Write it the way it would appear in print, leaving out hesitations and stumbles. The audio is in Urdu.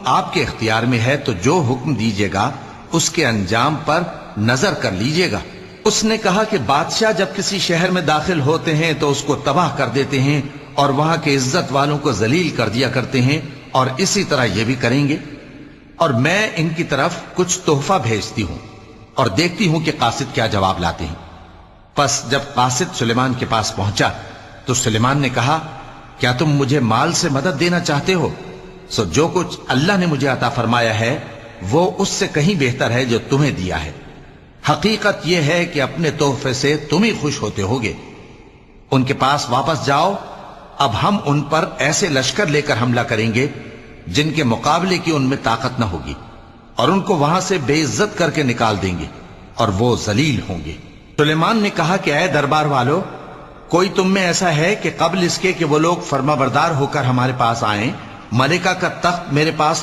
آپ کے اختیار میں ہے تو جو حکم دیجیے گا اس کے انجام پر نظر کر لیجیے گا۔ اس نے کہا کہ بادشاہ جب کسی شہر میں داخل ہوتے ہیں تو اس کو تباہ کر دیتے ہیں اور وہاں کے عزت والوں کو ذلیل کر دیا کرتے ہیں، اور اسی طرح یہ بھی کریں گے۔ اور میں ان کی طرف کچھ تحفہ بھیجتی ہوں اور دیکھتی ہوں کہ قاصد کیا جواب لاتے ہیں۔ پس جب قاصد سلیمان کے پاس پہنچا تو سلیمان نے کہا، کیا تم مجھے مال سے مدد دینا چاہتے ہو؟ سو جو کچھ اللہ نے مجھے عطا فرمایا ہے وہ اس سے کہیں بہتر ہے جو تمہیں دیا ہے۔ حقیقت یہ ہے کہ اپنے تحفے سے تم ہی خوش ہوتے ہوگے۔ ان کے پاس واپس جاؤ، اب ہم ان پر ایسے لشکر لے کر حملہ کریں گے جن کے مقابلے کی ان میں طاقت نہ ہوگی، اور ان کو وہاں سے بے عزت کر کے نکال دیں گے اور وہ ذلیل ہوں گے۔ سلیمان نے کہا کہ اے دربار والو، کوئی تم میں ایسا ہے کہ قبل اس کے کہ وہ لوگ فرما بردار ہو کر ہمارے پاس آئیں، ملکہ کا تخت میرے پاس